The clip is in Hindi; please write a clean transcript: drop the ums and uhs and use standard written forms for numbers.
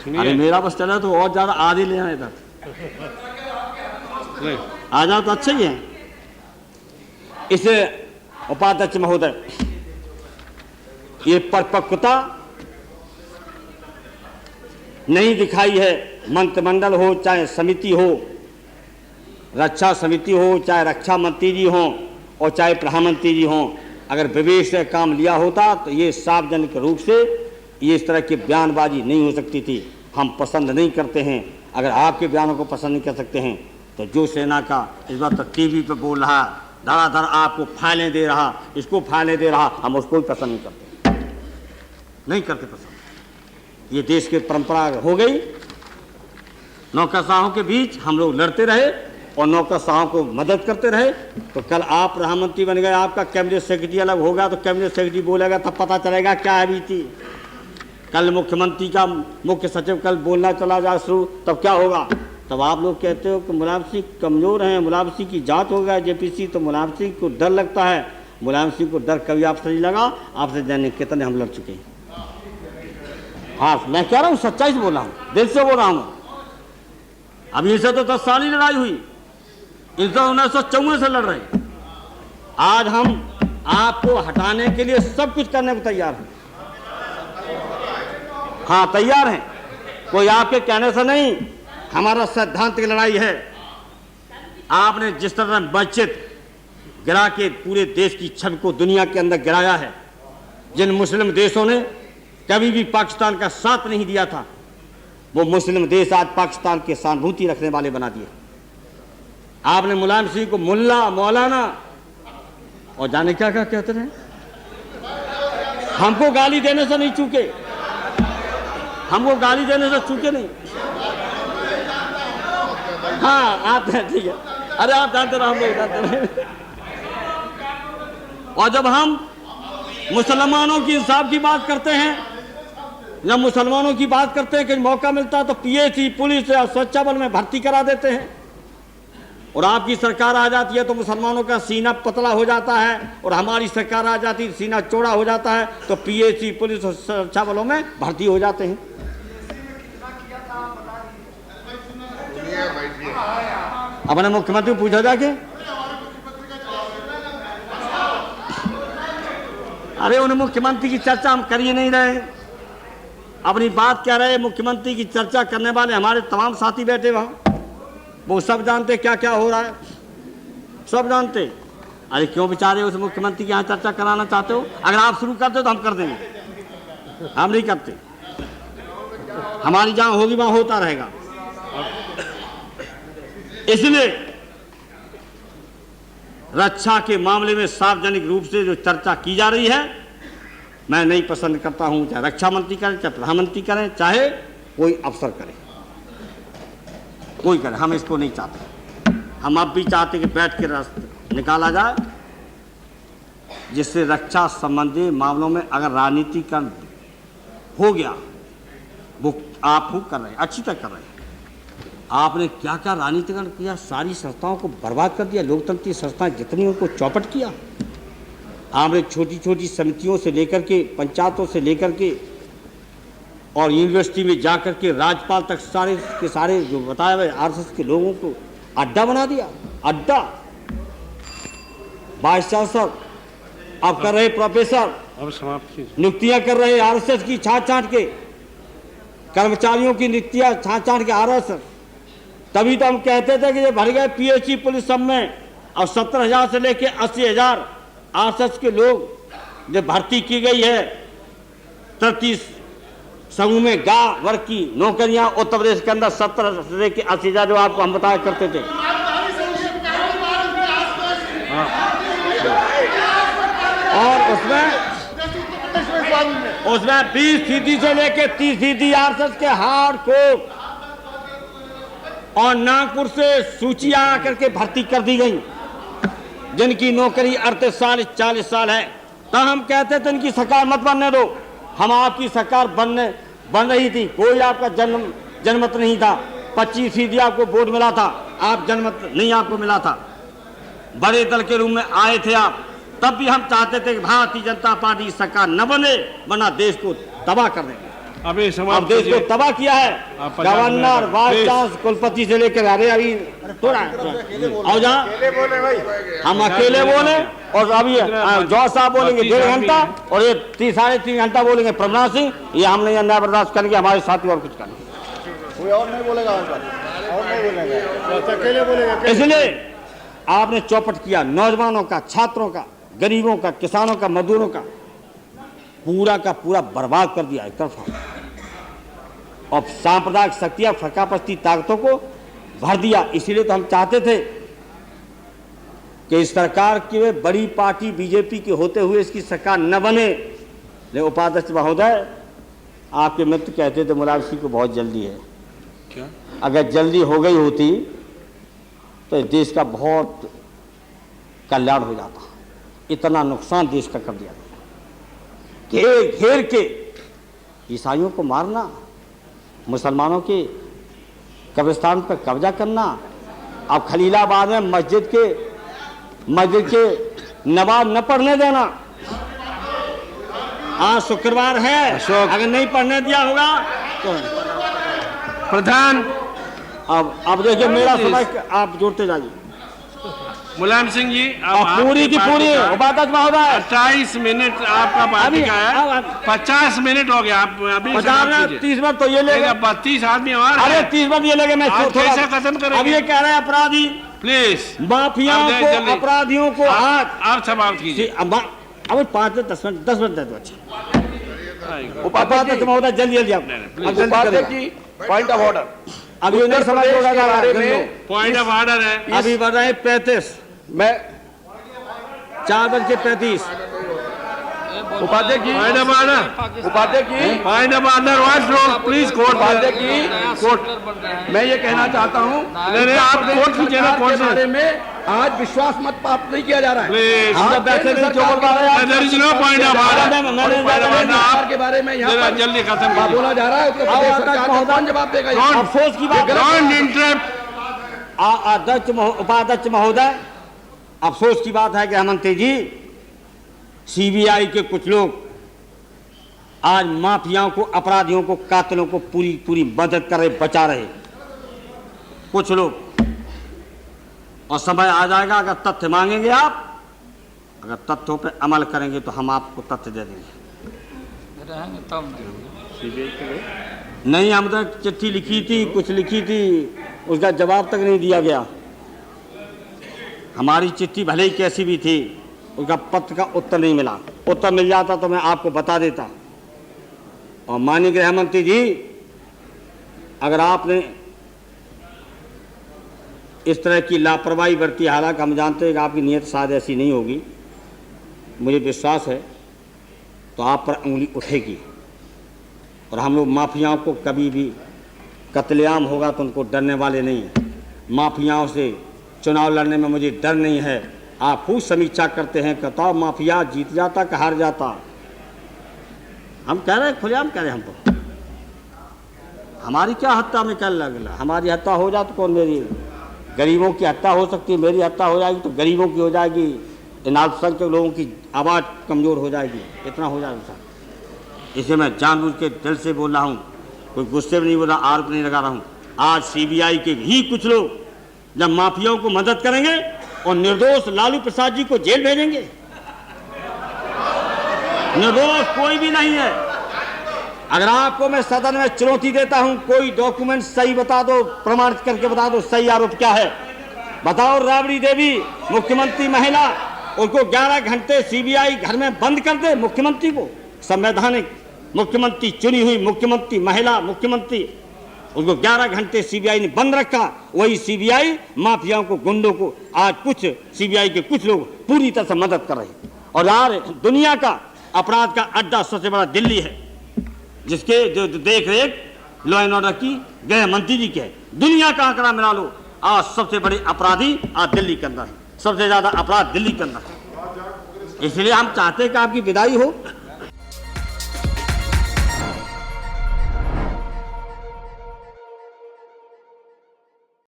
अरे मेरा बस चला तो और ज्यादा आधे ले आए था, आ जाओ तो अच्छा ही है। इसे उपाध्यक्ष महोदय, ये परिपक्वता नहीं दिखाई है। मंत्रिमंडल हो चाहे समिति हो, रक्षा समिति हो चाहे रक्षा मंत्री जी हों और चाहे प्रधानमंत्री जी हों, अगर विवेक से काम लिया होता तो ये सार्वजनिक रूप से ये इस तरह की बयानबाजी नहीं हो सकती थी। हम पसंद नहीं करते हैं, अगर आपके बयानों को पसंद नहीं कर सकते हैं तो जो सेना का इस बार तो टीवी पे बोल रहा, धड़ाधड़ आपको फाइलें दे रहा, इसको फाइलें दे रहा, हम उसको भी पसंद नहीं करते पसंद। ये देश की परंपरा हो गई। नौकरशाहों के बीच हम लोग लड़ते रहे और नौकरशाहों को मदद करते रहे। तो कल आप प्रधानमंत्री बन गए, आपका कैबिनेट सेक्रेटरी अलग होगा तो कैबिनेट सेक्रेटरी बोलेगा, तब पता चलेगा क्या है बीती। कल मुख्यमंत्री का मुख्य सचिव कल बोलना चला जाए शुरू, तब क्या होगा? तब आप लोग कहते हो कि मुलायम सिंह कमज़ोर हैं, मुलायम सिंह की जांच हो गया जेपीसी, तो मुलायम सिंह को डर लगता है। मुलायम सिंह को डर कभी आपसे नहीं लगा, आपसे जाने कितने हम लड़ चुके हैं। हाँ, मैं कह रहा हूँ, सच्चाई से बोल रहा हूँ, दिल से बोल रहा हूँ। अब इनसे तो 10 साल ही लड़ाई हुई, इनसे 1954 से लड़ रहे हैं। आज हम आपको हटाने के लिए सब कुछ करने को तैयार हैं। हाँ, तैयार हैं, कोई आपके कहने से नहीं। हमारा सैद्धांतिक लड़ाई है। आपने जिस तरह मस्जिद गिरा के पूरे देश की छवि को दुनिया के अंदर गिराया है, जिन मुस्लिम देशों ने कभी भी पाकिस्तान का साथ नहीं दिया था, वो मुस्लिम देश आज पाकिस्तान के सहानुभूति रखने वाले बना दिए। आपने मुलायम सिंह को मुल्ला, मौलाना और जाने क्या क्या कहते रहे। हमको गाली देने से नहीं चूके, हमको गाली देने से चूके नहीं। हाँ, आप ठीक है, अरे आप जानते रहो, हम लोग जानते रहे। और जब हम मुसलमानों की इंसाफ की बात करते हैं, जब मुसलमानों की बात करते हैं कि मौका मिलता है तो पीएसी, पुलिस या सुरक्षा बल में भर्ती करा देते हैं, और आपकी सरकार आ जाती है तो मुसलमानों का सीना पतला हो जाता है, और हमारी सरकार आ जाती है सीना चौड़ा हो जाता है, तो पीएसी, पुलिस और सुरक्षा बलों में भर्ती हो जाते हैं। अपने मुख्यमंत्री को पूछा जाके, अरे उन मुख्यमंत्री की चर्चा हम कर ही नहीं रहे, अपनी बात कह रहे। मुख्यमंत्री की चर्चा करने वाले हमारे तमाम साथी बैठे वहां, वो सब जानते क्या क्या हो रहा है, सब जानते। अरे क्यों बेचारे उस मुख्यमंत्री की यहाँ चर्चा कराना चाहते हो? अगर आप शुरू करते तो हम कर देंगे, हम नहीं करते। हमारी जहां होगी वहां होता रहेगा। इसलिए रक्षा के मामले में सार्वजनिक रूप से जो चर्चा की जा रही है, मैं नहीं पसंद करता हूं। चाहे रक्षा मंत्री करें, चाहे प्रधानमंत्री करें, चाहे कोई अफसर करे, कोई करे, हम इसको नहीं चाहते। हम अब भी चाहते कि बैठ के रास्ता निकाला जाए, जिससे रक्षा संबंधी मामलों में अगर राजनीतिकरण हो गया, वो आप खूब कर रहे हैं, अच्छी तरह कर रहे हैं। आपने क्या क्या राजनीतिकरण किया, सारी संस्थाओं को बर्बाद कर दिया, लोकतंत्री संस्थाएं जितनी उनको चौपट किया। आपने छोटी छोटी समितियों से लेकर के, पंचायतों से लेकर के और यूनिवर्सिटी में जाकर के राज्यपाल तक सारे के सारे जो बताए हुए आरएसएस के लोगों को अड्डा बना दिया। अड्डा, वाइस चांसलर अब कर रहे प्रोफेसर, नियुक्तियां कर रहे आरएसएस की छांट छांट के, कर्मचारियों की नियुक्तियां छांट छांट के आरएसएस। तभी तो हम कहते थे कि ये भर गए पीएचई पुलिस सब में, और 17,000 से लेके 80,000 आरएसएस के लोग जो भर्ती की गई है। 33 समूह में गांव वर्ग की नौकरियां उत्तर प्रदेश के अंदर 17 से लेके 80,000 जो आपको हम बताया करते थे। और उसमें 20% से लेके 30% आरएसएस के हार्डकोर और नागपुर से सूचियां आकर के भर्ती कर दी गई, जिनकी नौकरी 38 साल 40 साल है। तब हम कहते थे इनकी सरकार मत बनने दो। हम आपकी सरकार बन रही थी, कोई आपका जनमत नहीं था। 25% आपको वोट मिला था, आप जनमत नहीं आपको मिला था। बड़े दल के रूप में आए थे आप, तब भी हम चाहते थे कि भारतीय जनता पार्टी की सरकार न बने, वरना देश को तबाह कर देंगे। अभी अब समाप्त देश को कीजिए। तबाह किया है। आप 50 minute governor, vice please. Chancellor, कुलपति से लेकर अभी थोड़ा और जहाँ हम अकेले बोले और अभी जॉर्ज साहब बोलेंगे 1.5 घंटा और ये 3-3.5 घंटा बोलेंगे प्रभुनाथ सिंह। ये हम नहीं अन्याय बर्दाश्त करेंगे, हमारे साथी और कुछ करेंगे। कोई और नहीं बोलेगा, और नहीं बोलेगा, अकेले बोलेगा। इसलिए आपने चौपट किया नौजवानों का, छात्रों का, गरीबों का, किसानों का, मजदूरों का, पूरा का पूरा बर्बाद कर दिया एक तरफा, और सांप्रदायिक शक्तियां, फरकापस्ती ताकतों को भर दिया। इसीलिए तो हम चाहते थे कि इस सरकार की बड़ी पार्टी बीजेपी की होते हुए इसकी सरकार न बने। लेकिन उपाध्यक्ष महोदय, आपके मित्र कहते थे मुलायम सिंह को बहुत जल्दी है। क्या? अगर जल्दी हो गई होती तो देश का बहुत कल्याण हो जाता। इतना नुकसान देश का कर दिया, घेर घेर के ईसाइयों को मारना, मुसलमानों के कब्रिस्तान पर कब्जा करना। अब खलीलाबाद में मस्जिद के नमाज न पढ़ने देना। आज शुक्रवार है, अगर नहीं पढ़ने दिया होगा तो प्रधान अब देखिए मेरा समय आप जोड़ते जाइए। मुलायम सिंह जी, अब पूरी की पूरी उपाध्यक्ष महोदय 28 मिनट आपका पार्टी का है, 50 मिनट हो गया। आप अभी 30 मिनट तो ये लेगा, 32 आदमी और अरे 30 मिनट ये लेगा। मैं आप कैसे खत्म करेंगे? अब ये कह रहे हैं अपराधी, प्लीज माफियाओं अब को, जल्दी। अपराधियों को आज आप समाप्त कीजिए। अब 5 से 10 मिनट दे दो। अच्छा उपाध्यक्ष महोदय जल्दी जल्दी आप उपाध्यक्ष जी, पॉइंट ऑफ ऑर्डर। अब ये नहीं समझ होगा के बारे में पॉइंट ऑफ ऑर्डर है। अभी बढ़ रहे हैं 35, मैं 4:35। उपाध्यक्ष जी, पॉइंट ऑफ ऑर्डर, उपाध्यक्ष ji, point of order, watch लो प्लीज। कोर्ट उपाध्यक्ष जी, कोर्ट मैं ये कहना चाहता हूँ, नहीं, आप कोर्ट कीजिए ना, कोर्ट के से। बारे में आज विश्वास मत प्राप्त नहीं किया जा रहा है। प्लीज आप बैठे नहीं, जो बोल पा रहे हैं आप। there is no point of order। सरकार के बारे में यहाँ जरा पर जल्दी खत्म बात कीजिए। बोला जा रहा है, उसके प्रदेश सरकार को कौन जवाब देगा? ये Don't- अफसोस की बात Don't interrupt। उपाध्यक्ष महोदय, अफसोस की बात है कि हेमंत जी, सीबीआई के कुछ लोग आज माफियाओं को, अपराधियों को, कातिलों को पूरी पूरी मदद कर रहे, बचा रहे कुछ लोग। और समय आ जाएगा, अगर तथ्य मांगेंगे आप, अगर तथ्यों पर अमल करेंगे तो हम आपको तथ्य दे देंगे। नहीं, हम तो चिट्ठी लिखी थी, कुछ लिखी थी, उसका जवाब तक नहीं दिया गया। हमारी चिट्ठी भले ही कैसी भी थी, उसका पत्र का उत्तर नहीं मिला। उत्तर मिल जाता तो मैं आपको बता देता। और माननीय गृह मंत्री जी, अगर आपने इस तरह की लापरवाही बरती, हालांकि हम जानते हैं कि आपकी नीयत शायद ऐसी नहीं होगी, मुझे विश्वास है, तो आप पर उंगली उठेगी। और हम लोग माफियाओं को कभी भी, कत्लेआम होगा तो उनको डरने वाले नहीं हैं। माफियाओं से चुनाव लड़ने में मुझे डर नहीं है। आप खूब समीक्षा करते हैं, बताओ माफिया जीत जाता कि हार जाता। हम कह रहे हैं, खुलेआम कह रहे हैं, हम तो हमारी क्या हत्या में क्या लग, हमारी हत्या हो जाए तो कौन, मेरी गरीबों की हत्या हो सकती है, मेरी हत्या हो जाएगी तो गरीबों की हो जाएगी, इन अल्पसंख्यक लोगों की आवाज़ कमज़ोर हो जाएगी, इतना हो जाएगा साहब। इसे मैं जानबूझ के दिल से बोल रहा हूँ, कोई गुस्से में नहीं बोल रहा, आरोप नहीं लगा रहा हूँ। आज सीबीआई के ही कुछ लोग जब माफियाओं को मदद करेंगे और निर्दोष लालू प्रसाद जी को जेल भेजेंगे, निर्दोष कोई भी नहीं है। अगर आपको मैं सदन में चुनौती देता हूं, कोई डॉक्यूमेंट सही बता दो, प्रमाणित करके बता दो सही आरोप क्या है। बताओ, राबड़ी देवी मुख्यमंत्री महिला, उनको 11 घंटे सीबीआई घर में बंद कर दे। मुख्यमंत्री को, संवैधानिक मुख्यमंत्री, चुनी हुई मुख्यमंत्री महिला मुख्यमंत्री, उनको 11 घंटे सीबीआई ने बंद रखा। वही सीबीआई माफियाओं को, गुंडों को, आज कुछ सीबीआई के कुछ लोग पूरी तरह से मदद कर रहे हैं। और यार, दुनिया का अपराध का अड्डा सबसे बड़ा दिल्ली है, जिसके जो देख रेख लॉ एंड ऑर्डर की गृह मंत्री जी के है। दुनिया का आंकड़ा मिला लो, आज सबसे बड़े अपराधी आज दिल्ली के अंदर है, सबसे ज्यादा अपराध दिल्ली के अंदर है। इसलिए हम चाहते हैं कि आपकी विदाई हो,